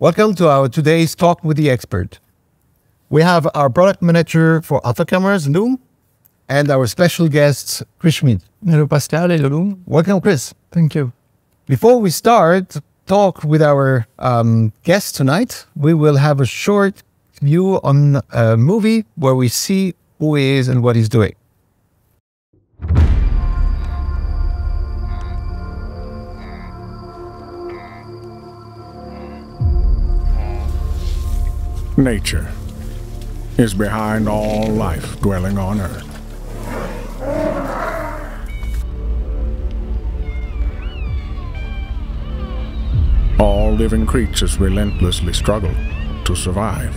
Welcome to our today's Talk with the Expert. We have our product manager for auto cameras, Lum, and our special guest, Chris Schmid. Hello Pascal, hello Lum. Welcome, Chris. Thank you. Before we start talk with our guest tonight, we will have a short view on a movie where we see who he is and what he's doing. Nature is behind all life dwelling on Earth. All living creatures relentlessly struggle to survive.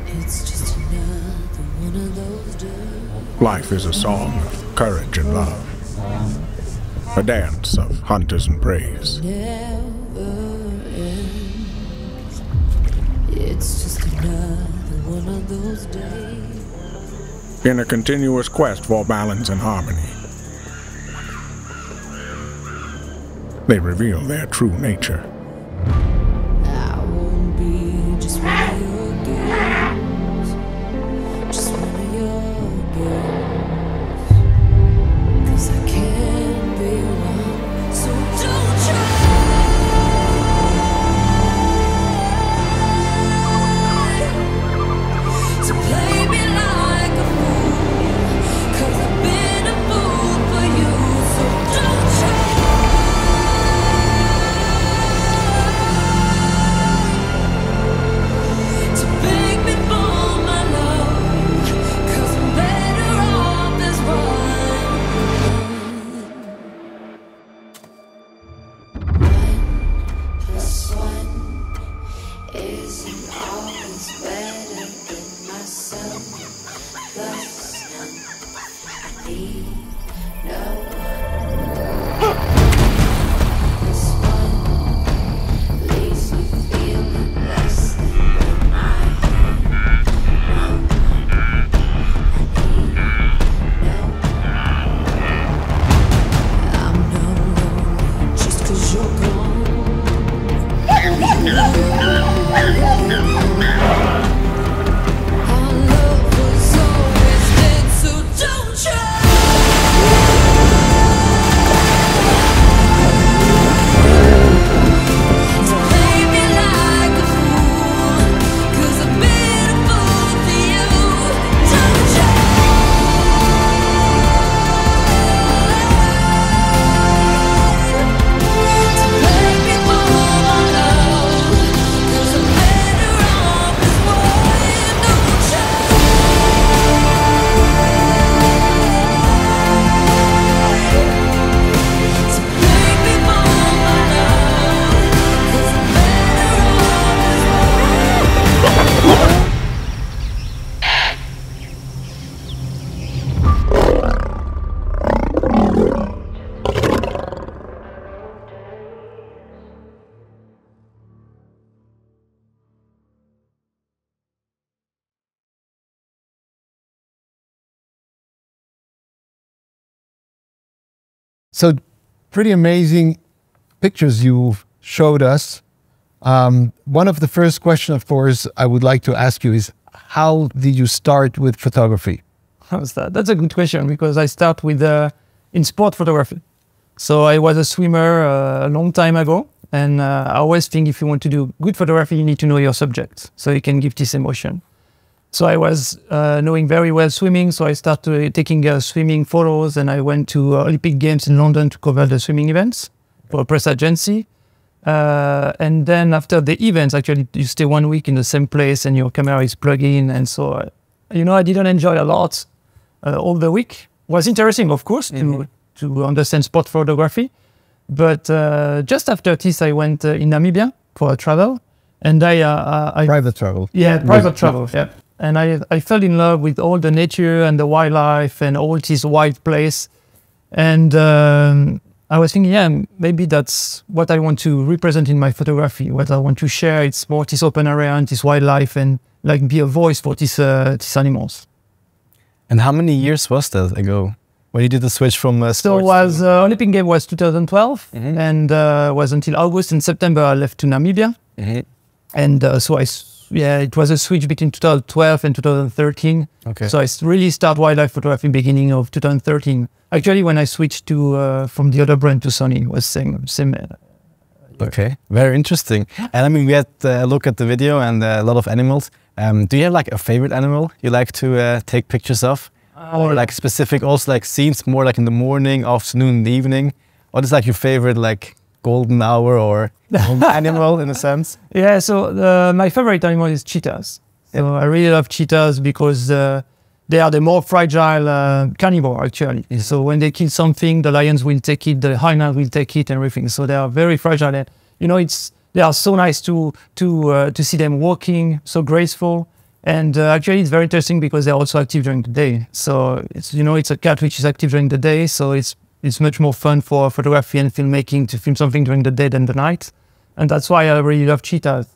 It's just another one of those days. Life is a song of courage and love, a dance of hunters and preys. Never ends. It's just another one of those days. In a continuous quest for balance and harmony, they reveal their true nature. I won't be just one of your girls, just one of your girls. 'Cause I can't be one, so don't try to play me like a fool. 'Cause I've been a fool for you, so don't try. To beg me for my love, 'cause I'm better off as one. 1+1 isn't always better than myself. Thus, I need no one. This one leaves me feeling less than I am. I'm not alone just 'cause you're gone. Our love was always dead, so don't try to play me like a fool. 'Cause I've been a fool for you. Don't try to play me for my love, 'cause I'm better off as one. Don't try to play me for my love, 'cause I'm better off as one. So, pretty amazing pictures you've showed us. One of the first questions, of course, I would like to ask you is, how did you start with photography? How's that? That's a good question because I start with in sport photography. So I was a swimmer a long time ago, and I always think if you want to do good photography, you need to know your subject so you can give this emotion. So I was knowing very well swimming, so I started taking swimming photos, and I went to Olympic Games in London to cover the swimming events for a press agency. And then after the events, actually, you stay 1 week in the same place and your camera is plugged in. And so, I didn't enjoy a lot all the week. It was interesting, of course, to understand sport photography. But just after this, I went in Namibia for a travel. And I Private travel. Yeah, private travel, yeah. And I fell in love with all the nature and the wildlife and all this wild place. And I was thinking, yeah, maybe that's what I want to represent in my photography. What I want to share, it's more this open area and this wildlife, and like be a voice for these animals. And how many years was that ago? when you did the switch from So sports was Olympic game was 2012, and was until August. In September, I left to Namibia, and so it was a switch between 2012 and 2013. Okay. So I really start wildlife photography beginning of 2013. Actually, when I switched to from the other brand to Sony, it was same. Okay, very interesting. And I mean, we had a look at the video and a lot of animals. Do you have like a favorite animal you like to take pictures of? Or like specific also like scenes more like in the morning, afternoon, evening? What is like your favorite like golden hour or animal in a sense? Yeah, so my favorite animal is cheetahs. So I really love cheetahs because they are the more fragile carnivore actually. So when they kill something, the lions will take it, the hyena will take it, and everything. So they are very fragile. And, you know, they are so nice to see them walking, so graceful. And actually, it's very interesting because they're also active during the day. So it's, you know, it's a cat which is active during the day. So it's much more fun for photography and filmmaking to film something during the day than the night. And that's why I really love cheetahs.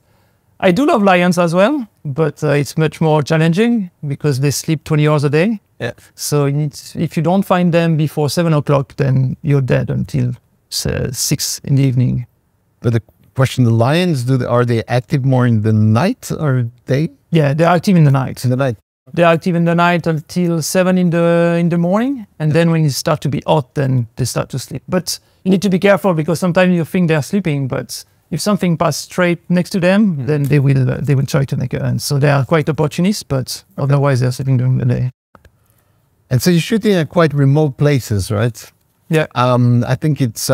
I do love lions as well, but it's much more challenging because they sleep 20 hours a day. Yeah. So if you don't find them before 7 o'clock, then you're dead until 6 in the evening. But the question, the lions, are they active more in the night or day? Yeah, they're active in the night. In the night. They're active in the night until 7 in the morning, and then when it starts to be hot, then they start to sleep. But you need to be careful because sometimes you think they're sleeping, but if something passes straight next to them, then they will try to make a run. So they are quite opportunists, but otherwise they're sleeping during the day. And so you're shooting at quite remote places, right? Yeah. I think it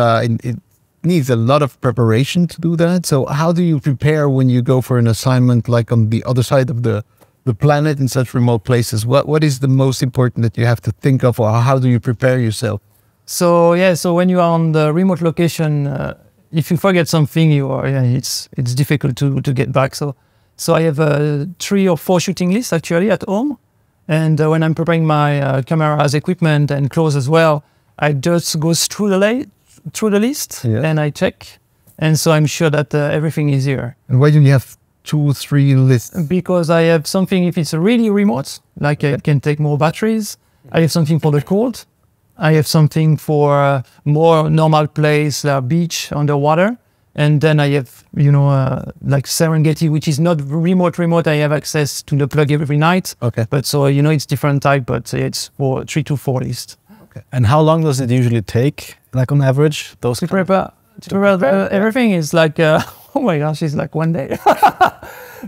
needs a lot of preparation to do that. So how do you prepare when you go for an assignment like on the other side of the planet in such remote places? What is the most important that you have to think of, or how do you prepare yourself? So yeah, so when you are on the remote location, if you forget something, it's difficult to get back. So I have 3 or 4 shooting lists actually at home, and when I'm preparing my camera's equipment and clothes as well, I just go through the list and I check, and so I'm sure that everything is here. And why do you have 2 or 3 lists? Because I have something if it's really remote, like it can take more batteries. I have something for the cold. I have something for a more normal place, like beach, underwater. And then I have, like Serengeti, which is not remote. I have access to the plug every night. Okay. But so, it's different type, but it's for 3 to 4 lists. Okay. And how long does it usually take, like on average? To prepare everything is like, oh my gosh, it's like 1 day.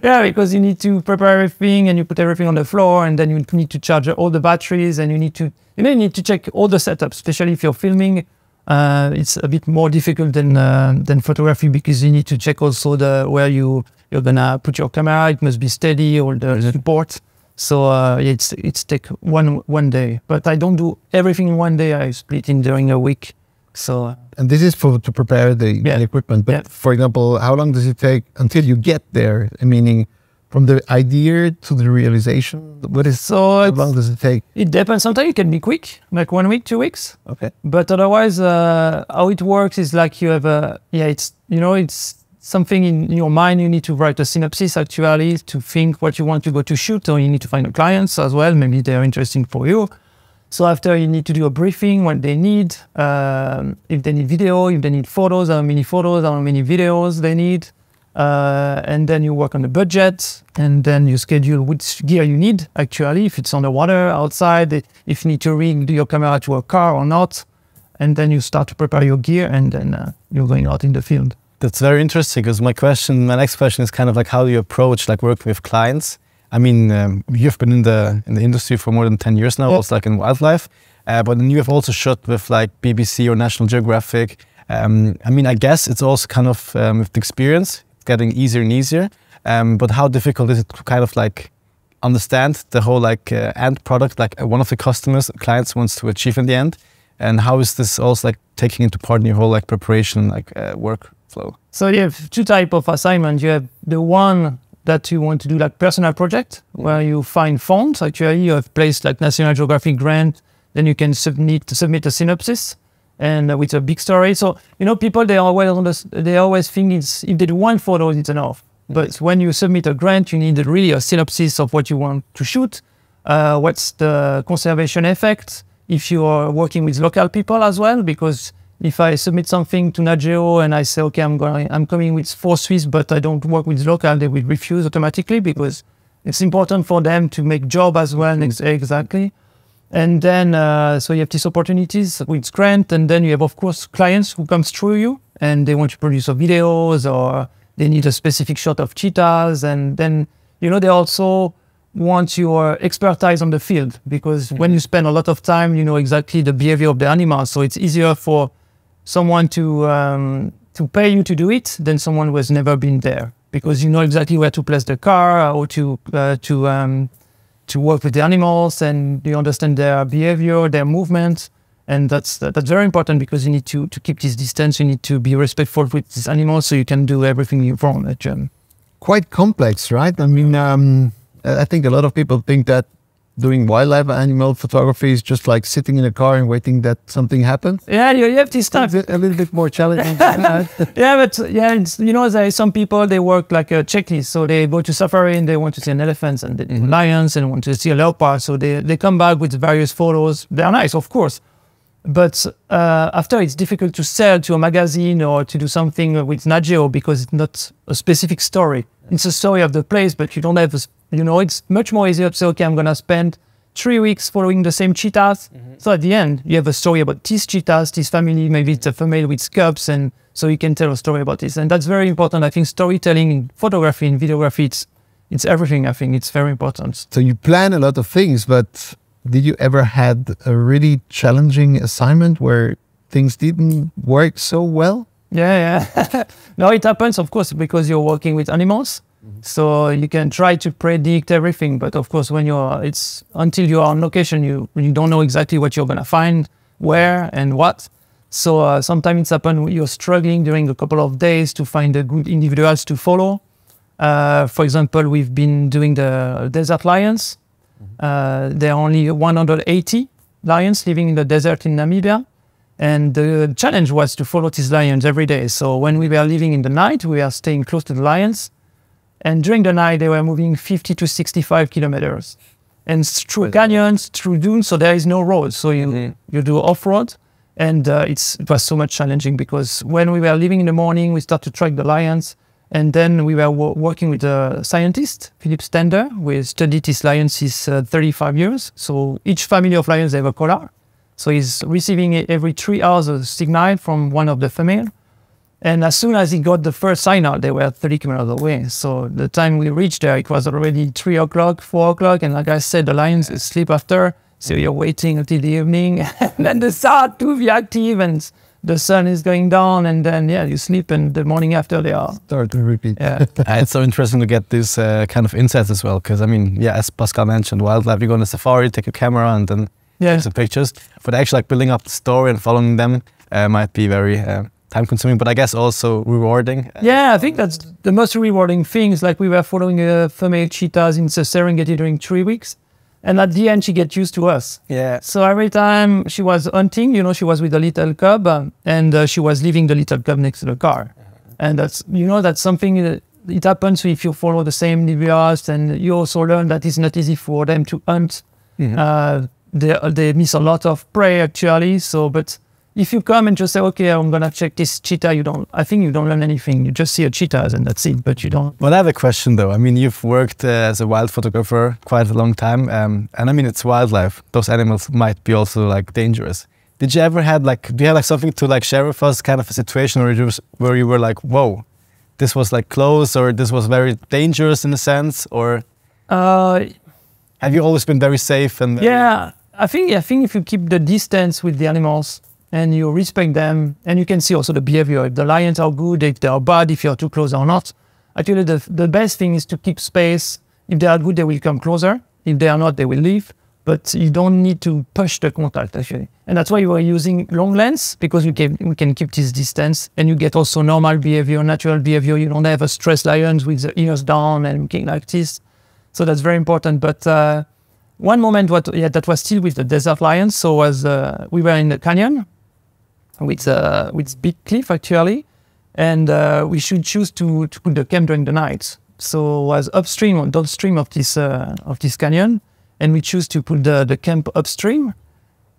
Yeah, because you need to prepare everything and you put everything on the floor, and then you need to charge all the batteries, and you need to check all the setups, especially if you're filming. It's a bit more difficult than photography because you need to check also where you're gonna put your camera. It must be steady, all the support. So it's take one day, but I don't do everything in 1 day. I split in during a week. So and this is to prepare the equipment. But for example, how long does it take until you get there? Meaning, from the idea to the realization, how long does it take? It depends. Sometimes it can be quick, like 1 week, 2 weeks. Okay. But otherwise, how it works is like you have it's something in your mind. You need to write a synopsis actually to think what you want to go to shoot, or you need to find the clients as well. Maybe they're interesting for you. So after you need to do a briefing, what they need, if they need video, if they need photos, how many videos they need. And then you work on the budget, and then you schedule which gear you need actually, if it's on the water, outside, if you need to rig your camera to a car or not. And then you start to prepare your gear, and then you're going out in the field. That's very interesting, because my next question is kind of like, how do you approach like working with clients? I mean, you've been in the industry for more than 10 years now, also like in wildlife, but then you have also shot with like BBC or National Geographic. I mean, I guess it's also kind of with the experience, getting easier and easier. But how difficult is it to kind of like understand the whole like end product, like one of the clients wants to achieve in the end? And how is this also like taking into part in your whole like preparation, like workflow? So you have 2 types of assignments. You have the one that you want to do like personal project, where you find fonts. Actually, you have placed like National Geographic grant, then you can submit a synopsis, and with a big story. So people they always think if they do 1 photo, it's enough. But when you submit a grant, you need really a synopsis of what you want to shoot. What's the conservation effect? if you are working with local people as well, because if I submit something to Nat Geo and I say, okay, I'm coming with 4 Swiss, but I don't work with local, they will refuse automatically because it's important for them to make job as well. Exactly. And then, so you have these opportunities with grant, and then you have, of course, clients who comes through you and they want to produce videos or they need a specific shot of cheetahs. And then, you know, they also want your expertise on the field because when you spend a lot of time, you know exactly the behavior of the animal. So it's easier for someone to pay you to do it than someone who has never been there, because you know exactly where to place the car or to work with the animals, and you understand their behavior, their movement, and that's very important because you need to keep this distance. You need to be respectful with these animals so you can do everything you want at them. Quite complex, right? I mean, I think a lot of people think that doing wildlife animal photography is just like sitting in a car and waiting that something happens. Yeah, you have this stuff. A little bit more challenging. Yeah, but yeah, it's, you know, there are some people, they work like a checklist. So they go to safari and they want to see an elephant and lions and want to see a leopard. So they come back with various photos. They are nice, of course. But after, it's difficult to sell to a magazine or to do something with Nat Geo because it's not a specific story. It's a story of the place, but you don't have, you know, it's much more easier to say, okay, I'm going to spend 3 weeks following the same cheetahs. So at the end, you have a story about these cheetahs, this family, maybe it's a female with cubs, and so you can tell a story about this. And that's very important. I think storytelling in photography, in videography, it's everything. I think it's very important. So you plan a lot of things, but did you ever had a really challenging assignment where things didn't work so well? Yeah. No, it happens, of course, because you're working with animals. So you can try to predict everything, but of course, when it's until you're on location, you don't know exactly what you're gonna find, where and what. So sometimes it's happened you're struggling during a couple of days to find the good individuals to follow. For example, we've been doing the desert lions. There are only 180 lions living in the desert in Namibia. And the challenge was to follow these lions every day. So when we were living in the night, we were staying close to the lions. And during the night, they were moving 50 to 65 kilometers. And through canyons, through dunes, so there is no road. So you do off-road. And it was so much challenging because when we were leaving in the morning, we started to track the lions. And then we were working with a scientist, Philip Stender. We studied these lions since 35 years. So each family of lions have a collar. So he's receiving every 3 hours a signal from one of the female. And as soon as he got the first signal, they were 30 kilometers away. So the time we reached there, it was already 3 o'clock, 4 o'clock. And like I said, the lions sleep after. So you're waiting until the evening. And then they start to be active and the sun is going down. And then, yeah, you sleep. And the morning after, they are... Start to repeat. Yeah. It's so interesting to get this kind of insights as well. Because, I mean, yeah, as Pascal mentioned, wildlife, you go on a safari, take a camera, and then... Yeah. Some pictures, but actually like building up the story and following them might be very time consuming, but I guess also rewarding. Yeah, I think that's the most rewarding thing. Is like we were following a female cheetahs in the Serengeti during 3 weeks. And at the end, she gets used to us. Yeah. So every time she was hunting, you know, she was with a little cub and she was leaving the little cub next to the car. And that's, you know, that's something that it happens if you follow the same individuals, and you also learn that it's not easy for them to hunt. They miss a lot of prey actually. So, but if you come and just say, okay, I'm gonna check this cheetah, I think you don't learn anything. You just see a cheetah and that's it, but you don't. Well, I have a question though. I mean, you've worked as a wild photographer quite a long time. And I mean, it's wildlife. Those animals might be also like dangerous. Did you ever had like, do you have like something to like share with us, kind of a situation where you were like, whoa, this was like close, or this was very dangerous in a sense, or have you always been very safe? And yeah, I think if you keep the distance with the animals and you respect them, and you can see also the behavior, if the lions are good, if they are bad, if you're too close or not. Actually, the best thing is to keep space. If they are good, they will come closer. If they are not, they will leave. But you don't need to push the contact, actually. And that's why we are using long lens, because we can keep this distance, and you get also normal behavior, natural behavior. You don't have a stressed lions with the ears down and looking like this. So that's very important. But one moment that was still with the desert lions. So we were in the canyon with big cliff actually, and we should choose to put the camp during the night. So it was upstream or downstream of this canyon, and we choose to put the camp upstream.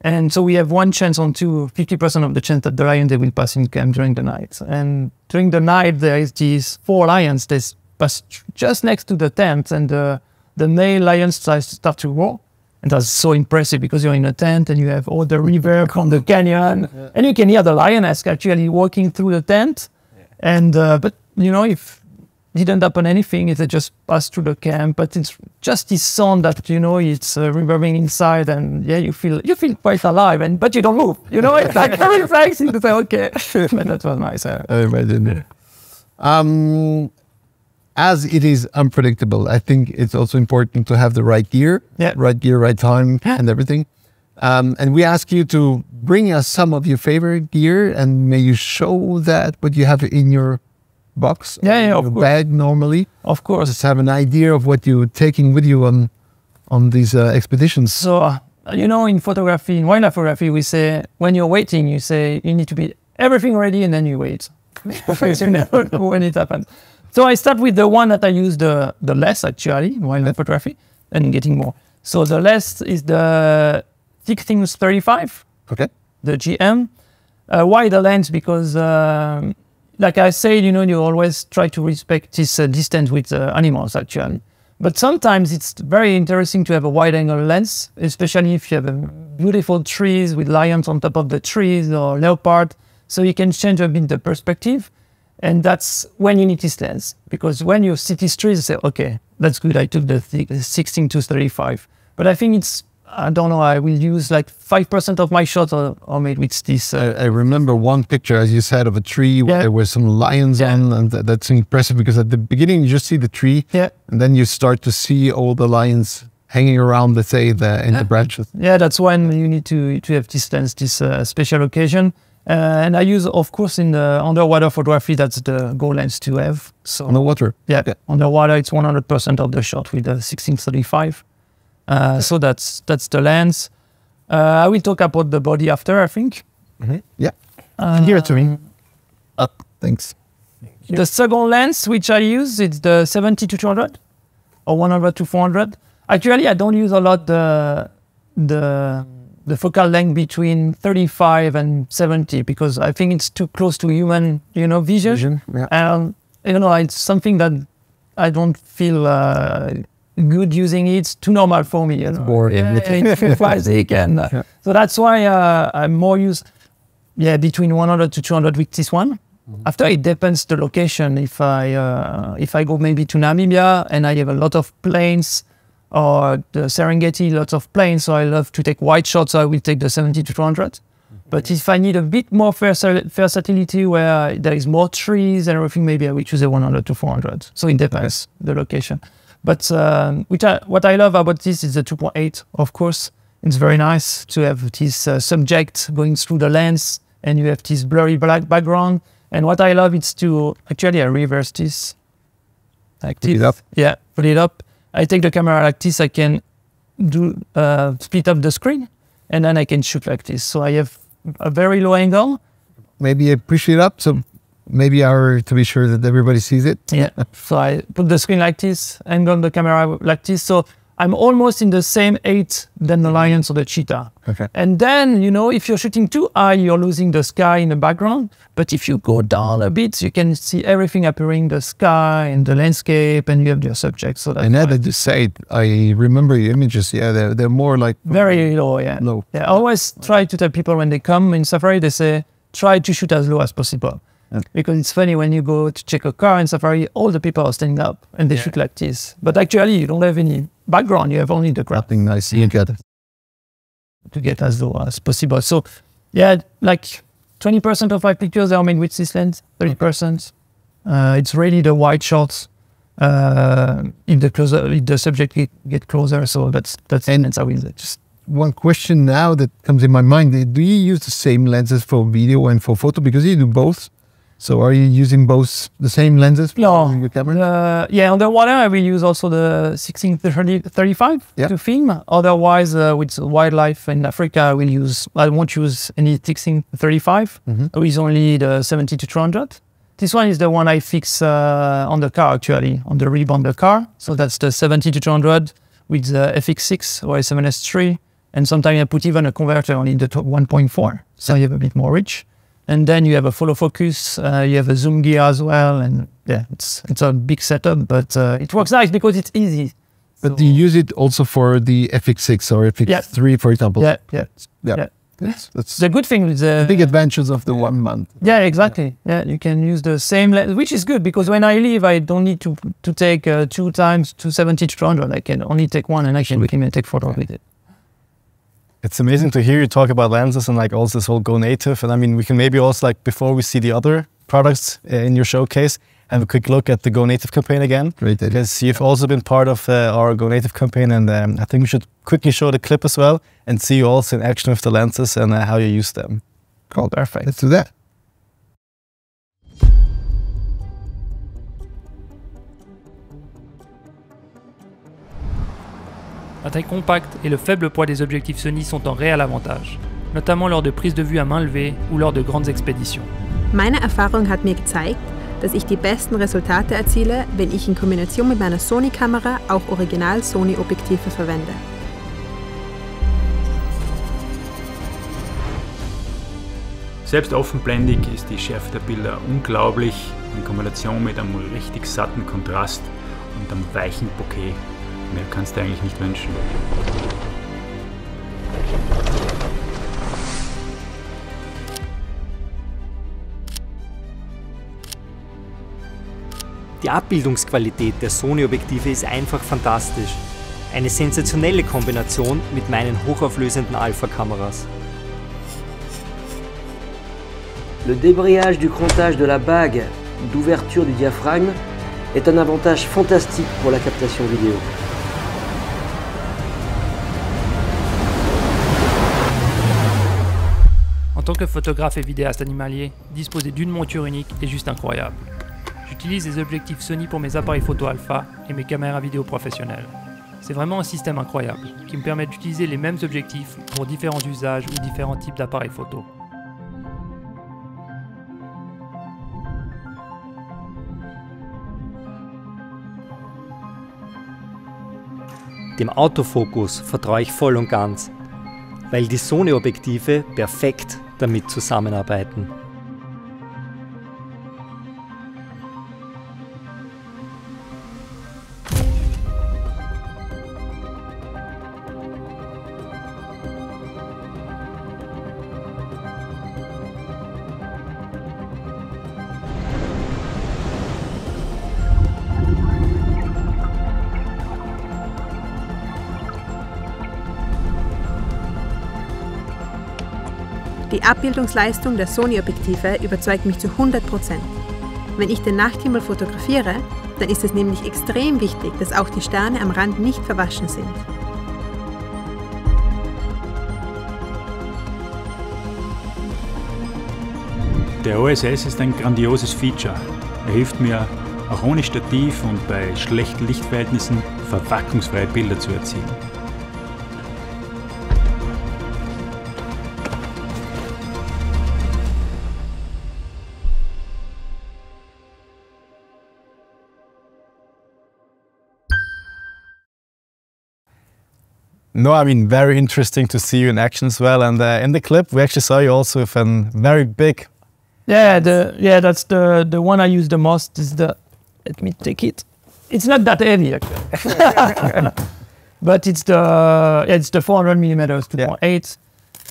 And so we have one chance on 50% of the chance that the lion, they will pass in camp during the night. And during the night, there is these 4 lions that pass just next to the tent, and the male lions start to roar. And that's so impressive because you're in a tent and you have all the river from the canyon, and you can hear the lioness actually walking through the tent. And but you know, if didn't happen anything, if they just passed through the camp, but it's just this sound that, you know, it's reverberating inside, and yeah, you feel quite alive, but you don't move, you know. It's like very relaxing to say, okay. But that was nice. I imagine. As it is unpredictable, I think it's also important to have the right gear, right time, and everything. And we ask you to bring us some of your favorite gear, and may you show that what you have in your box, of your course. bag normally. Of course. Just have an idea of what you're taking with you on these expeditions. So, you know, in photography, in wildlife photography, we say, when you're waiting, you say, you need to be everything ready, and then you wait. Because you never know when it happens. So I start with the one that I use the less, actually, in wildlife photography, and getting more. So the less is the 16-35, Okay. the GM. Why the lens? Because like I said, you know, you always try to respect this distance with animals, actually. But sometimes it's very interesting to have a wide-angle lens, especially if you have beautiful trees with lions on top of the trees or leopard. So you can change a bit the perspective. And that's when you need this lens. Because when you see these trees, you say, okay, that's good, I took the 16-35. But I think it's, I don't know, I will use like 5% of my shots are made with this. I remember one picture, as you said, of a tree where there were some lions on, and that's impressive because at the beginning you just see the tree, and then you start to see all the lions hanging around, let's say, in the branches. Yeah, that's when you need to have this lens, this special occasion. And I use, of course, in the underwater photography, that's the goal lens to have. So Underwater? Yeah, underwater, it's 100% of the shot with the 16-35. So that's the lens. I will talk about the body after, I think. Yeah. Here to me. Thanks. The second lens which I use, it's the 70-200 or 100-400. Actually, I don't use a lot the focal length between 35 and 70 because I think it's too close to human, you know, vision. And you know, it's something that I don't feel good using it. It's too normal for me. You know? Boring. It's too basic, and so that's why I'm more used. Yeah, between 100-200 with this one. After it depends the location. If I go maybe to Namibia and I have a lot of plains, or the Serengeti, lots of plains, so I love to take wide shots, so I will take the 70-200. But if I need a bit more versatility where there is more trees and everything, maybe I will choose a 100-400. So it depends the location. But what I love about this is the 2.8, of course. It's very nice to have this subject going through the lens, and you have this blurry black background. And what I love is to actually I reverse this. Like Put it up. Yeah, put it up. I take the camera like this, I can do split up the screen, and then I can shoot like this. So I have a very low angle. Maybe I push it up, so maybe to be sure that everybody sees it. Yeah, so I put the screen like this, angle the camera like this. So I'm almost in the same height than the lions or the cheetah. Okay. And then, you know, if you're shooting too high, you're losing the sky in the background. But if you go down a bit, you can see everything appearing, the sky and the landscape, and you have your subject. So that's And now that you say it, I remember your images. Yeah, they're more like very low. Yeah. Low. Yeah. I always try to tell people when they come in safari, they say, try to shoot as low as possible. Because it's funny when you go to check a car in safari, all the people are standing up and they shoot like this. But actually, you don't have any background. You have only the ground. nothing nice to look at. To get as low as possible. So, yeah, like 20% of my pictures are made with this lens, 30%. It's really the wide shots. If the subject get closer, so that's the lens I will just. One question now that comes in my mind: do you use the same lenses for video and for photo? Because you do both. So are you using both the same lenses for your camera? Yeah, underwater I will use also the 16-35 to film. Otherwise, with wildlife in Africa, I won't use any 16-35. I will use only the 70-200. This one is the one I fix on the car, actually, on the rib on the car. So that's the 70-200 with the FX6 or A7S III. And sometimes I put even a converter on in the 1.4, so you have a bit more rich. And then you have a follow focus, you have a zoom gear as well, and yeah, it's a big setup, but it works nice because it's easy. But do you use it also for the FX6 or FX3, for example? Yeah. That's the good thing with the big advantages of the 1 month. Yeah, exactly. Yeah, you can use the same lens, which is good because when I leave, I don't need to take 2 times 270-200. I can only take one, and I can take photos with it. It's amazing to hear you talk about lenses and like also this whole go native. And I mean, we can maybe also like before we see the other products in your showcase, have a quick look at the Go Native campaign again. Great idea. Because you've also been part of our Go Native campaign, and I think we should quickly show the clip as well and see you also in action with the lenses and how you use them. Cool, perfect. Let's do that. La taille compacte et le faible poids des objectifs Sony sont en réel avantage, notamment lors de prises de vue à main levée ou lors de grandes expéditions. Meine Erfahrung hat mir gezeigt, dass ich die besten Resultate erziele, wenn ich in Kombination mit meiner Sony-Kamera auch original Sony-Objektive verwende. Selbst offenblendig ist die Schärfe der Bilder unglaublich, in Kombination mit einem richtig satten Kontrast und einem weichen Bokeh. Mehr kannst du eigentlich nicht wünschen. Die Abbildungsqualität der Sony-Objektive ist einfach fantastisch. Eine sensationelle Kombination mit meinen hochauflösenden Alpha-Kameras. Le débrayage du crantage de la bague d'ouverture du diaphragme est un avantage fantastique pour la captation vidéo. En tant que photographe et vidéaste animalier, disposer d'une monture unique est juste incroyable. J'utilise des objectifs Sony pour mes appareils photo alpha et mes caméras vidéo professionnelles. C'est vraiment un système incroyable qui me permet d'utiliser les mêmes objectifs pour différents usages ou différents types d'appareils photo. Dem Autofokus vertraue ich voll und ganz, weil die Sony-Objektive perfekt damit zusammenarbeiten. Die Abbildungsleistung der Sony-Objektive überzeugt mich zu 100%. Wenn ich den Nachthimmel fotografiere, dann ist es nämlich extrem wichtig, dass auch die Sterne am Rand nicht verwaschen sind. Der OSS ist ein grandioses Feature. Er hilft mir, auch ohne Stativ und bei schlechten Lichtverhältnissen verwacklungsfreie Bilder zu erzielen. No, I mean, very interesting to see you in action as well. And in the clip, we actually saw you also with a very big... Yeah, that's the one I use the most. Is the, let me take it. It's not that heavy, actually. But it's the 400 millimeters 2.8.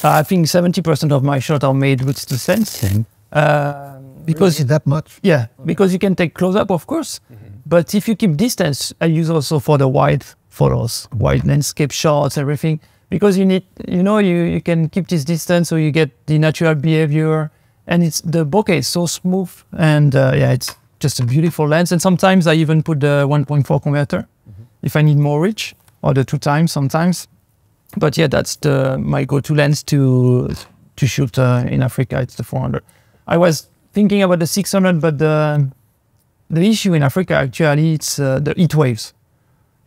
I think 70% of my shots are made with the sense. Because really that much? Yeah, because you can take close up, of course. But if you keep distance, I use also for the wide photos, wide landscape shots, everything. Because you need, you can keep this distance so you get the natural behavior. And the bokeh is so smooth, and it's just a beautiful lens. And sometimes I even put the 1.4 converter if I need more reach, or the 2 times sometimes. But yeah, that's my go-to lens to shoot in Africa. It's the 400. I was thinking about the 600, but the issue in Africa actually it's the heat waves.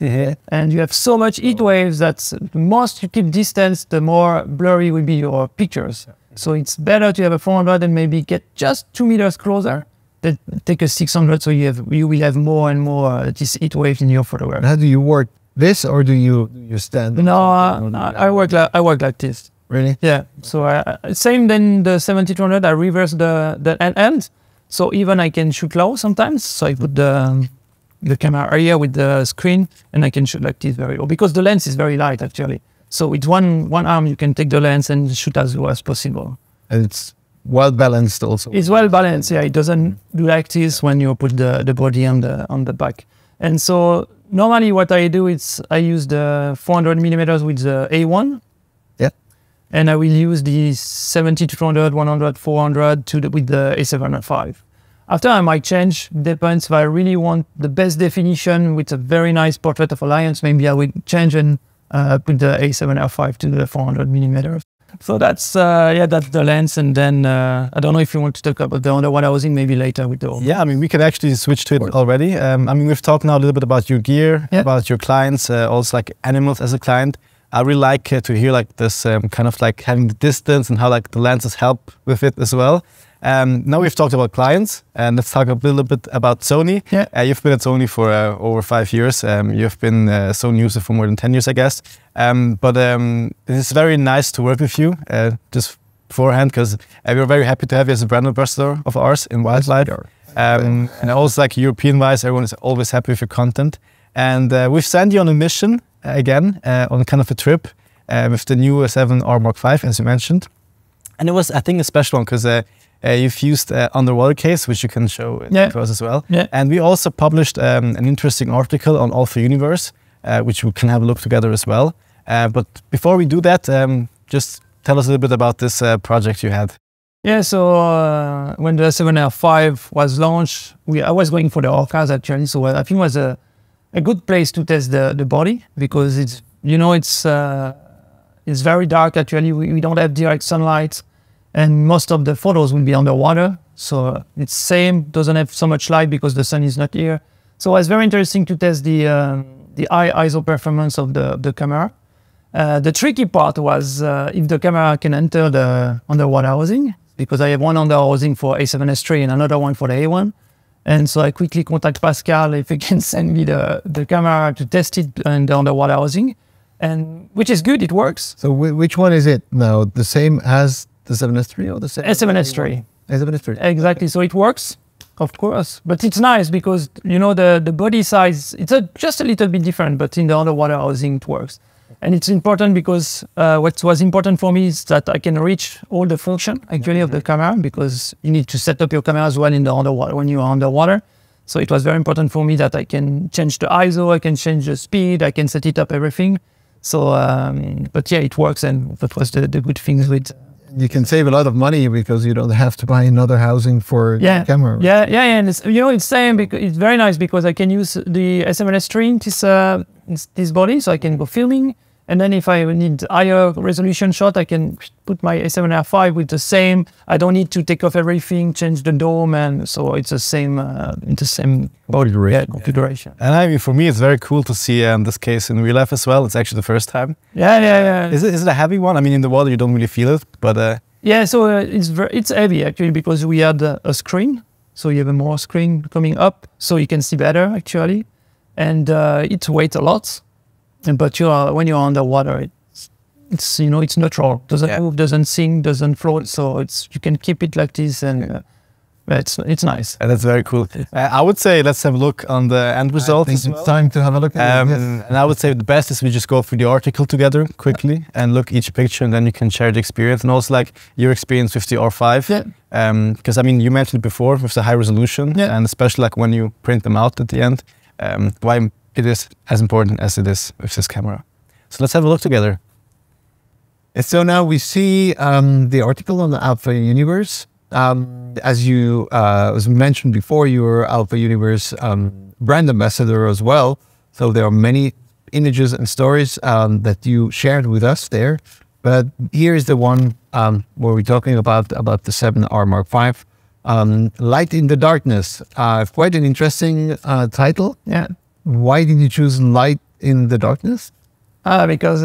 And you have so much heat waves that the most you keep distance, the more blurry will be your pictures. So it's better to have a 400 and maybe get just 2 meters closer than take a 600, so you will have more and more this heat wave in your photograph. How do you work this, or do you stand? No, I work like this. Really? Yeah. So same than the 70-200. I reverse the end, so even I can shoot low sometimes. So I put the camera here with the screen, and I can shoot like this very low because the lens is very light actually. So with one arm you can take the lens and shoot as low as possible. And it's well balanced also. It's well balanced. Yeah, it doesn't do like this when you put the body on the back. And so normally what I do is I use the 400mm with the A1. Yeah. And I will use the 70-200, 100, 400 with the A7R5. After I might change, depends if I really want the best definition with a very nice portrait of Alliance, maybe I will change and put the A7R5 to the 400mm. So that's that's the lens, and then I don't know if you want to talk about the underwater housing maybe later with the. Yeah, I mean we could actually switch to it already. I mean we've talked now a little bit about your gear, about your clients, also like animals as a client. I really like to hear like this kind of like having the distance and how like the lenses help with it as well. Now we've talked about clients, and let's talk a little bit about Sony. Yeah. You've been at Sony for over 5 years. You've been a Sony user for more than 10 years, I guess. But it's very nice to work with you just beforehand, because we're very happy to have you as a brand ambassador of ours in wildlife. And also like European-wise, everyone is always happy with your content. And we've sent you on a mission again, on kind of a trip with the new 7R Mark V, as you mentioned. And it was, I think, a special one because you've used underwater case, which you can show to us as well. Yeah. And we also published an interesting article on Alpha Universe, which we can have a look together as well. But before we do that, just tell us a little bit about this project you had. Yeah, so when the 7R5 was launched, I was going for the orcas actually. So I think it was a good place to test the body, because it's very dark actually. We don't have direct sunlight, and most of the photos will be underwater. So it's same, doesn't have so much light because the sun is not here. So it was very interesting to test the high ISO performance of the camera. The tricky part was if the camera can enter the underwater housing, because I have one underwater housing for A7S III and another one for the A1. And so I quickly contact Pascal if he can send me the camera to test it in the underwater housing, and which is good, it works. So which one is it now? The same as the 7S III or the A7S III? A7S III. Exactly, so it works, of course. But it's nice because, the body size, it's just a little bit different, but in the underwater housing it works. And it's important because what was important for me is that I can reach all the function actually of the camera, because you need to set up your camera as well in the underwater when you are underwater. So it was very important for me that I can change the ISO, I can change the speed, I can set it up everything. So, but yeah, it works, and that was the good things with. You can save a lot of money because you don't have to buy another housing for the camera. Right? Yeah, and it's same because it's very nice because I can use the A7S III in this body, so I can go filming. And then if I need higher resolution shot, I can put my A7R5 with the same. I don't need to take off everything, change the dome, and so it's the same body configuration. And I mean, for me, it's very cool to see this case in real life as well. It's actually the first time. Yeah. Is it a heavy one? I mean, in the water you don't really feel it, but yeah. So it's heavy actually because we had a screen, so you have a more screen coming up, so you can see better actually, and it weighs a lot. But when you're underwater, it's neutral. Doesn't move, doesn't sink, doesn't float. So you can keep it like this, and it's nice. And that's very cool. I would say let's have a look on the end result. I think it's time to have a look at it. Yes. And I would say the best is we just go through the article together quickly and look each picture, and then you can share the experience and also like your experience with the R5. Yeah. Because I mean, you mentioned before with the high resolution, and especially like when you print them out at the end, why it is as important as it is with this camera. So let's have a look together. So now we see the article on the Alpha Universe. As you as mentioned before, you were Alpha Universe brand ambassador as well. So there are many images and stories that you shared with us there. But here is the one where we're talking about the 7R Mark V. Light in the Darkness. Quite an interesting title. Yeah. Why did you choose Light in the Darkness? Because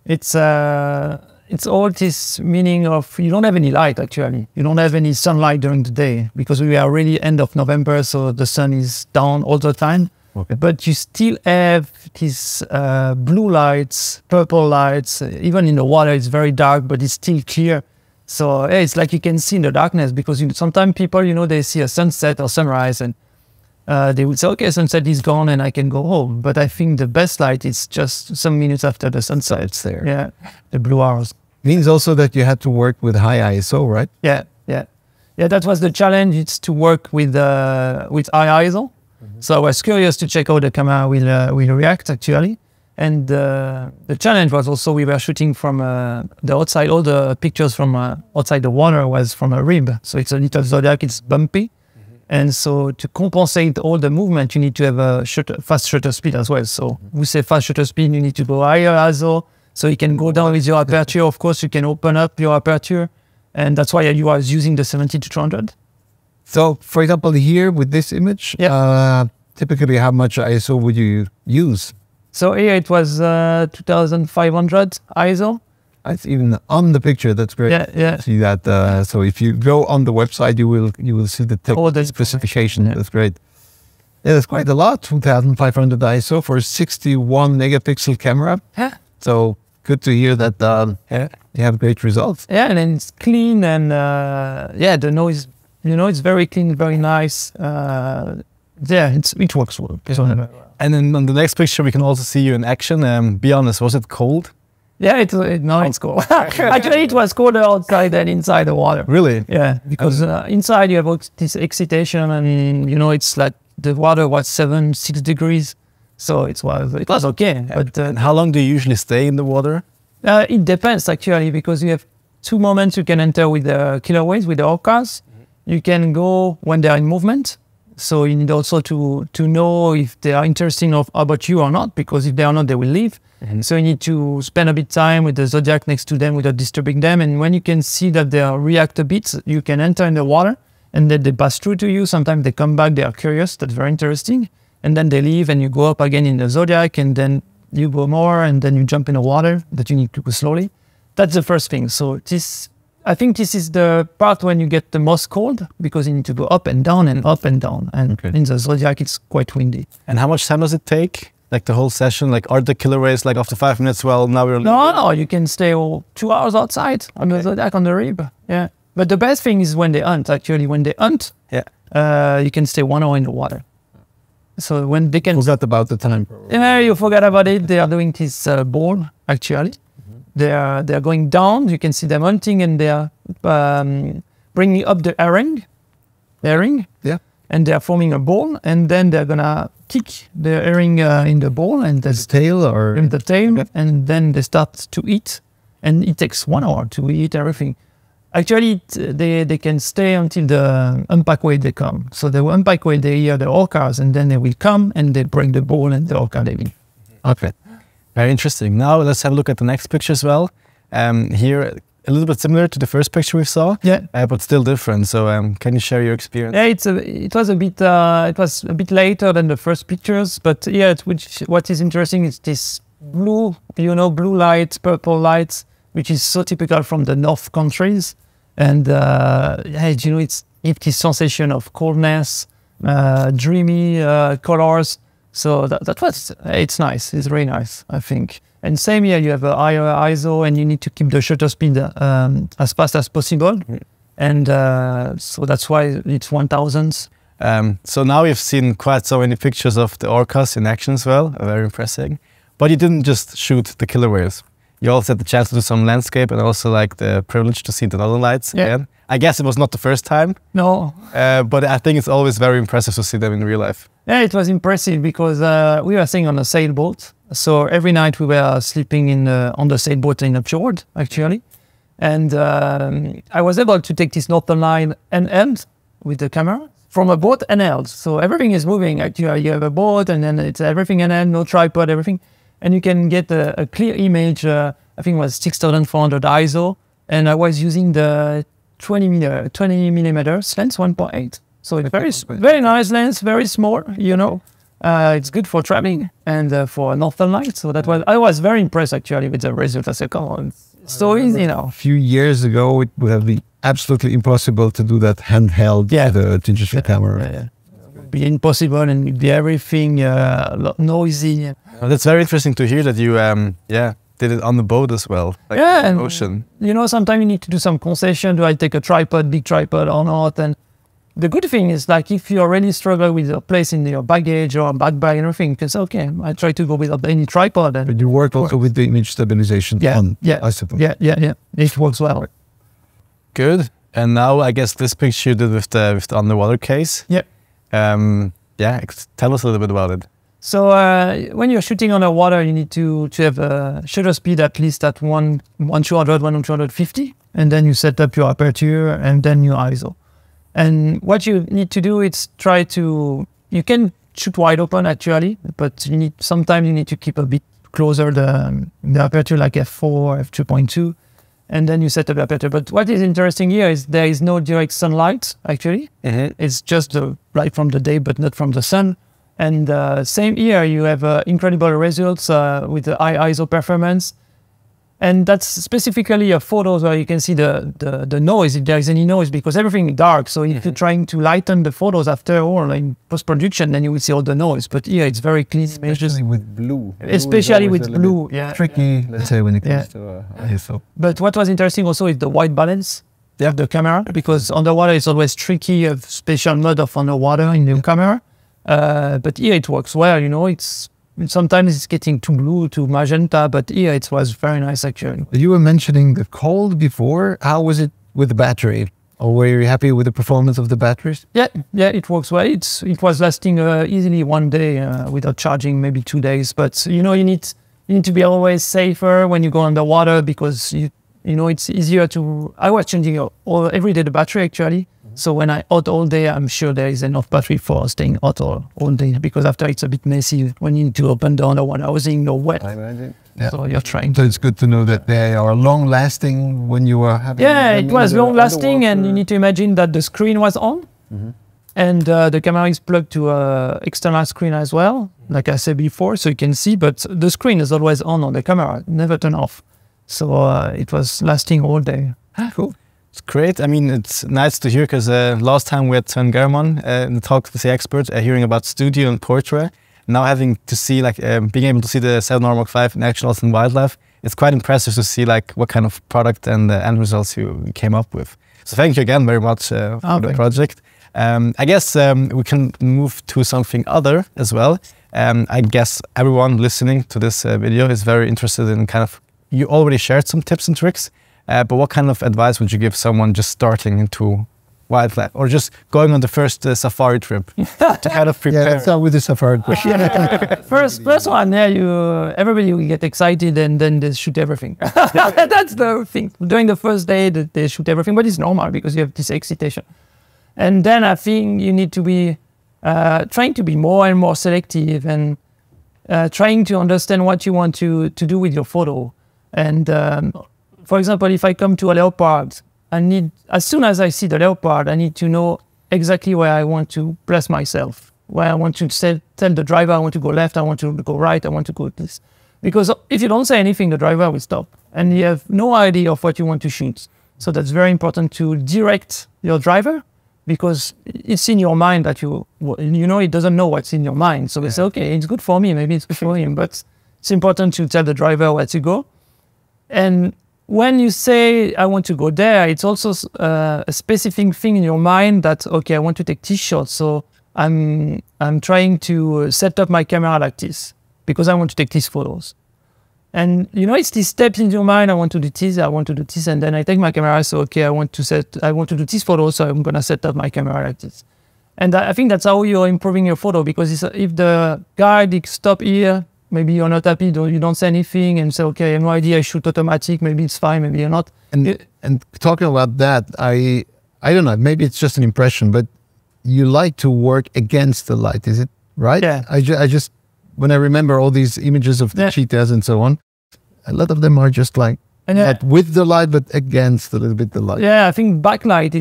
it's all this meaning of you don't have any light actually. You don't have any sunlight during the day because we are really end of November, so the sun is down all the time. Okay. but you still have these blue lights, purple lights. Even in the water, it's very dark, but it's still clear. So yeah, it's like you can see in the darkness, because sometimes people, they see a sunset or sunrise, and they would say, okay, sunset is gone and I can go home. But I think the best light is just some minutes after the sunset. It's there. Yeah, the blue hours. Means also that you had to work with high ISO, right? Yeah. That was the challenge. It's to work with high ISO. So I was curious to check how the camera will react actually. And the challenge was also we were shooting from the outside. All the pictures from outside the water was from a rib. So it's a little Zodiac. It's bumpy. And so to compensate all the movement, you need to have a fast shutter speed as well. So we say fast shutter speed, you need to go higher ISO. So you can go down with your aperture. Of course, you can open up your aperture. And that's why you was using the 70-200. So, for example, here with this image, typically how much ISO would you use? So here it was 2500 ISO. It's even on the picture. That's great. Yeah. See that. So if you go on the website, you will see the specification. That's great. Yeah, that's quite a lot. 2500 ISO for a 61 megapixel camera. Yeah. So good to hear that. You have great results. Yeah, and then it's clean, and the noise. It's very clean, very nice. It works well. And then on the next picture, we can also see you in action. Be honest, was it cold? Yeah, it's cold. Actually, it was colder outside than inside the water. Really? Yeah, because inside you have this excitation, and it's like the water was 6 degrees, so it was okay. But and how long do you usually stay in the water? It depends actually, because you have 2 moments you can enter with the killer whales, with the orcas. You can go when they are in movement. So you need also to know if they are interested about you or not, because if they are not, they will leave. So you need to spend a bit time with the Zodiac next to them without disturbing them. And when you can see that they react a bit, you can enter in the water, and then they pass through to you. Sometimes they come back, they are curious, that's very interesting. And then they leave, and you go up again in the Zodiac, and then you go more, and then you jump in the water, that you need to go slowly. That's the first thing. So I think this is the part when you get the most cold, because you need to go up and down and up and down. And in the Zodiac, it's quite windy. And how much time does it take? Like the whole session? Like, are the killer whales like after 5 minutes? Well, now we're... No, you can stay 2 hours outside on the Zodiac, on the rib. Yeah. But the best thing is when they hunt, actually. When they hunt, you can stay 1 hour in the water. So when they can... Forgot about the time. Yeah, you forgot about it. They are doing this ball, actually. They are going down. You can see them hunting, and they are bringing up the herring. Yeah. And they are forming a ball, and then they're gonna kick the herring in the ball, and the tail or in the tail, and then they start to eat, and it takes 1 hour to eat everything. Actually, they can stay until the unpack whale they come. So the unpack whale, they hear the orcas, and then they will come and they bring the ball, and the orca they leave. Okay. Very interesting. Now let's have a look at the next picture as well. Here, a little bit similar to the first picture we saw, but still different. So can you share your experience? Yeah, it was a bit later than the first pictures, but yeah, what is interesting is this blue, blue lights, purple lights, which is so typical from the North countries, and it's this sensation of coldness, dreamy colors. So it's nice. It's very nice, I think. And same here, you have a higher ISO, and you need to keep the shutter speed as fast as possible. And so that's why it's 1000. So now we've seen quite so many pictures of the orcas in action as well. Very impressive. But you didn't just shoot the killer whales. You also had the chance to do some landscape, and also like the privilege to see the northern lights again. I guess it was not the first time. No. But I think it's always very impressive to see them in real life. Yeah, it was impressive because we were staying on a sailboat. So every night we were sleeping on the sailboat in a fjord, actually. And I was able to take this northern line handheld with the camera from a boat handheld. So everything is moving. Actually, you have a boat, and then it's everything handheld, no tripod, everything. And you can get a clear image. I think it was 6400 ISO. And I was using the 20 millimeters lens, 1.8. So it's very nice lens, very small, It's good for traveling and for northern lights. So I was very impressed actually with the result. I said, come on, it's so easy now. A few years ago, it would have been absolutely impossible to do that handheld, the digital camera. be impossible and it'd be everything noisy. Well, that's very interesting to hear that you, did it on the boat as well, like Yeah, in and the ocean. you know, sometimes you need to do some concession. Do I take a tripod, big tripod or not? And the good thing is, like, if you already struggle with a place in your baggage or back bag and everything, you can say, okay, I try to go without any tripod. And But you work also with the image stabilization I suppose. yeah. It works well. Good. And now I guess this picture you did with the underwater case. Yeah. Tell us a little bit about it. So when you're shooting underwater, you need to have a shutter speed at least at 150, and then you set up your aperture and then your ISO. And what you need to do is you can shoot wide open actually, but sometimes you need to keep a bit closer the aperture, like f4, f2.2, and then you set up the aperture. But what is interesting here is there is no direct sunlight actually. It's just the light from the day, but not from the sun. And same here, you have incredible results with the high ISO performance. And that's specifically a photos where you can see the noise, if there is any noise, because everything is dark. So if you're trying to lighten the photos after all in post-production, then you will see all the noise. But here it's very clean images. Especially with blue. Especially with blue, yeah. Tricky, let's say, when it comes to ISO. But what was interesting also is the white balance of the camera, because underwater it's always tricky, you have special mode of underwater in the camera. But here it works well, you know, sometimes it's getting too blue, too magenta, but here it was very nice actually. You were mentioning the cold before. How was it with the battery? Or were you happy with the performance of the batteries? Yeah, it works well. It was lasting easily 1 day without charging, maybe 2 days. But you know, you need to be always safer when you go underwater, because you know it's easier to. I was changing every day the battery actually. So when I hot all day, I'm sure there is enough battery for staying hot all day, because after it's a bit messy when you need to open the underwater housing or wet. I imagine. Yeah. So you're trying. So it's good to know that they are long lasting when you are having. Yeah, it was long lasting, and you need to imagine that the screen was on, and the camera is plugged to an external screen as well, like I said before, so you can see. But the screen is always on the camera, never turn off. So it was lasting all day. Cool. It's great. I mean, it's nice to hear, because last time we had Sven German in the talk with the expert, hearing about studio and portrait. Now having to see, like, being able to see the 7R Mark V in action also in wildlife, it's quite impressive to see, like, what kind of product and end results you came up with. So thank you again very much for the project. I guess we can move to something other as well. I guess everyone listening to this video is very interested in you already shared some tips and tricks. But what kind of advice would you give someone just starting into wildlife, or just going on the first safari trip to kind of prepare? Yeah, let's start with the safari. First one, everybody will get excited and then they shoot everything. That's the thing. During the first day, they shoot everything, but it's normal because you have this excitation. And then I think you need to be trying to be more and more selective, and trying to understand what you want to do with your photo. And for example, if I come to a leopard, as soon as I see the leopard, I need to know exactly where I want to place myself, where I want to tell the driver I want to go left, I want to go right, I want to go this. Because if you don't say anything, the driver will stop, and you have no idea of what you want to shoot. So that's very important to direct your driver, because it's in your mind that you know, it doesn't know what's in your mind. So they say, okay, it's good for me, maybe it's good for him, but it's important to tell the driver where to go. And when you say, I want to go there, it's also a specific thing in your mind that, okay, I want to take this shot. So I'm trying to set up my camera like this because I want to take these photos. And, you know, it's these steps in your mind. I want to do this, I want to do this. And then I take my camera. So, okay, I want to do this photo. So I'm going to set up my camera like this. And I think that's how you're improving your photo, because if the guide stop here, maybe you're not happy, you don't say anything and say, okay, I have no idea, I shoot automatic, maybe it's fine, maybe you're not. And talking about that, I don't know, maybe it's just an impression, but you like to work against the light, is it right? Yeah. I just, when I remember all these images of the cheetahs and so on, a lot of them are just like, not with the light, but against a little bit the light. Yeah, I think backlight,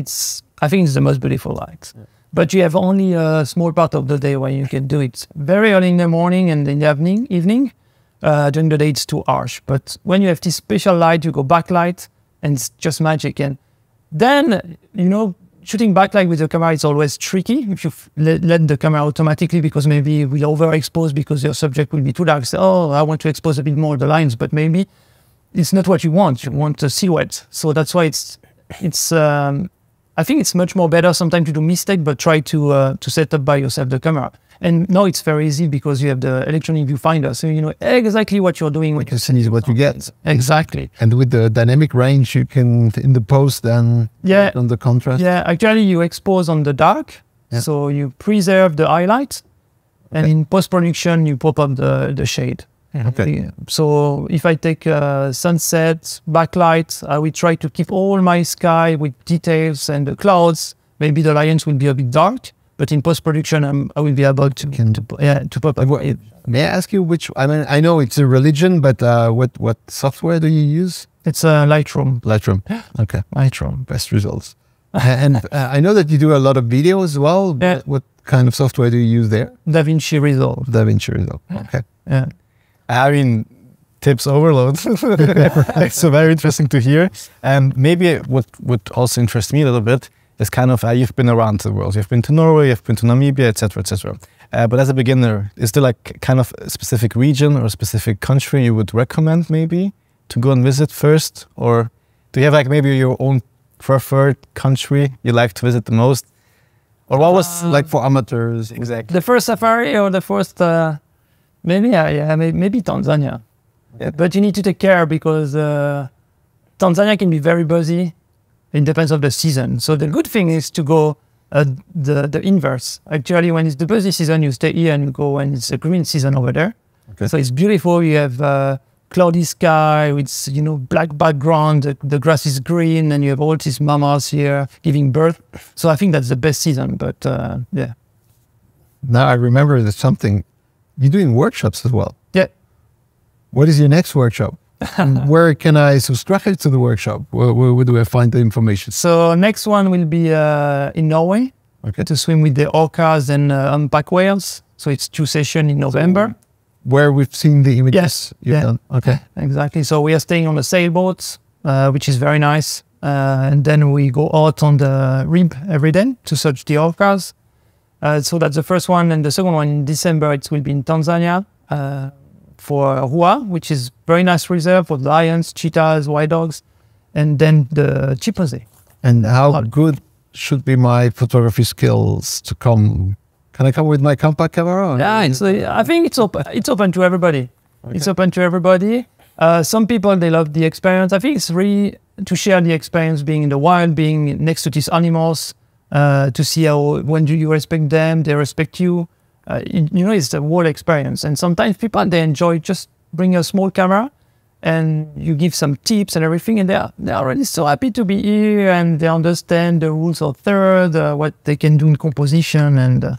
I think it's the most beautiful light. Yeah. But you have only a small part of the day where you can do it. Very early in the morning and in the evening. During the day, it's too harsh. But when you have this special light, you go backlight, and it's just magic. And then, you know, shooting backlight with the camera is always tricky if you let the camera automatically, because maybe it will overexpose because your subject will be too dark. So, oh, I want to expose a bit more the lines, but maybe it's not what you want. You want a silhouette. So that's why I think it's much more better sometimes to do mistake, but try to set up by yourself the camera. And now it's very easy because you have the electronic viewfinder, so you know exactly what you're doing. What you see is what you get. Exactly. And with the dynamic range, you can, in the post, then on the contrast. Yeah, actually you expose on the dark, so you preserve the highlight, and in post-production you pop up the shade. Okay. So if I take sunset, backlight, I will try to keep all my sky with details and the clouds. Maybe the lions will be a bit dark, but in post-production I will be able to pop up. May I ask you which? I mean, I know it's a religion, but what software do you use? It's Lightroom. Lightroom. Okay. Lightroom. Best results. And I know that you do a lot of video as well. Yeah. What kind of software do you use there? DaVinci Resolve. DaVinci Resolve. Okay. Yeah. I mean, tips overload. It's so very interesting to hear. And maybe what would also interest me a little bit is kind of you've been around the world. You've been to Norway, you've been to Namibia, etc., etc. But as a beginner, is there like kind of a specific region or a specific country you would recommend maybe to go and visit first? Or do you have like maybe your own preferred country you like to visit the most? Or what was like for amateurs? Exactly. The first safari or the first... maybe Tanzania. Yeah. But you need to take care because Tanzania can be very busy. It depends on the season. So the good thing is to go the inverse. Actually, when it's the busy season, you stay here and you go when it's a green season over there. Okay. So it's beautiful. You have cloudy sky with black background. The grass is green, and you have all these mammals here giving birth. So I think that's the best season. But yeah. Now I remember there's something. You're doing workshops as well. Yeah. What is your next workshop? Where can I subscribe to the workshop? Where do I find the information? So next one will be in Norway. Okay. To swim with the orcas and humpback whales. So it's 2 sessions in November. Where we've seen the images. Yes. You've done. Okay. Exactly. So we are staying on the sailboats, which is very nice. And then we go out on the rib every day to search the orcas. So that's the first one, and the second one in December, it will be in Tanzania for Rua, which is very nice reserve for lions, cheetahs, wild dogs, and then the chimpanzee. And how good should be my photography skills to come? Can I come with my compact camera? Yeah, I think it's open. It's open to everybody. Okay. It's open to everybody. Some people, they love the experience. I think it's really to share the experience, being in the wild, being next to these animals. To see how, when do you respect them, they respect you. It's the whole experience. And sometimes people, they enjoy just bring a small camera and you give some tips and everything, and they're already so happy to be here, and they understand the rules of third, what they can do in composition. And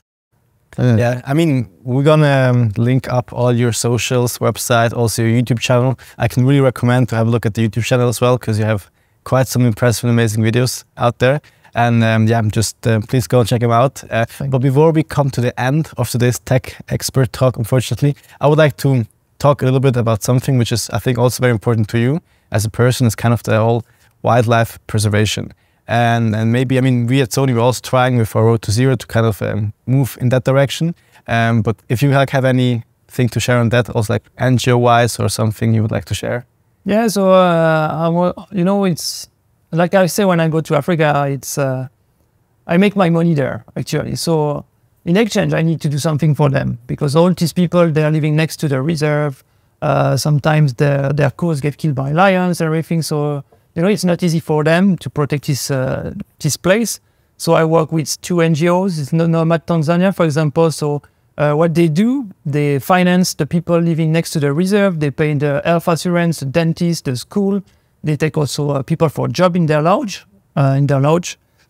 yeah, I mean, we're gonna link up all your socials, website, also your YouTube channel. I can really recommend to have a look at the YouTube channel as well, because you have quite some impressive and amazing videos out there. And just please go and check them out. But before we come to the end of today's tech expert talk, unfortunately, I would like to talk a little bit about something which is, I think, also very important to you as a person, is kind of the whole wildlife preservation. And maybe, I mean, we at Sony, we're also trying with our Road to Zero to kind of move in that direction. But if you have anything to share on that, also like NGO-wise or something you would like to share? Yeah, so, it's... Like I say, when I go to Africa, it's I make my money there, actually. So in exchange, I need to do something for them, because all these people, they are living next to the reserve. Sometimes their cows get killed by lions and everything. So, it's not easy for them to protect this place. So I work with 2 NGOs. It's Nomad Tanzania, for example. So what they do, they finance the people living next to the reserve. They pay the health assurance, the dentist, the school. They take also people for a job in their lodge.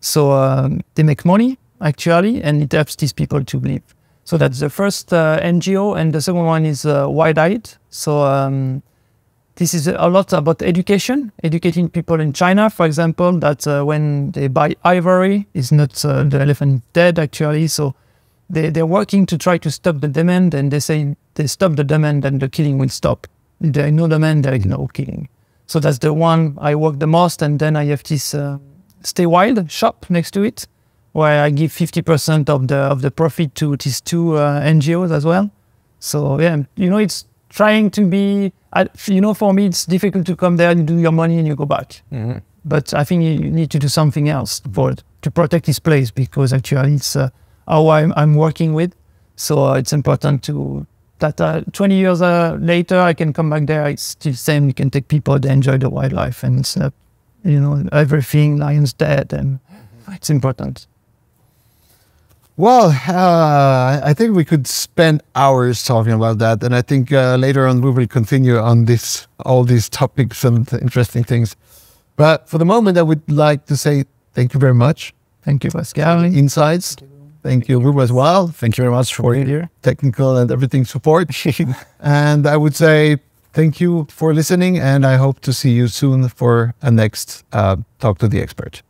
So they make money, actually, and it helps these people to live. So that's the first NGO, and the second one is Wide-Eyed. So this is a lot about education, educating people in China, for example, that when they buy ivory, it's not the elephant dead, actually. So they're working to try to stop the demand, and they say they stop the demand and the killing will stop. If there is no demand, there is no killing. So that's the one I work the most, and then I have this Stay Wild shop next to it, where I give 50% of the profit to these two NGOs as well. So yeah, you know, it's trying to be, you know, for me, it's difficult to come there and do your money and you go back. But I think you need to do something else to protect this place, because actually it's how I'm working with. So it's important that 20 years later, I can come back there. It's still the same. You can take people that enjoy the wildlife, and it's, you know, everything, lions dead, and it's important. Well, I think we could spend hours talking about that, and I think later on we will continue on all these topics and interesting things. But for the moment, I would like to say thank you very much. Thank you, Pascal. Insights. Thank you, Ruben, as well. Thank you very much for being here. Technical and everything support. And I would say thank you for listening, and I hope to see you soon for a next Talk to the Expert.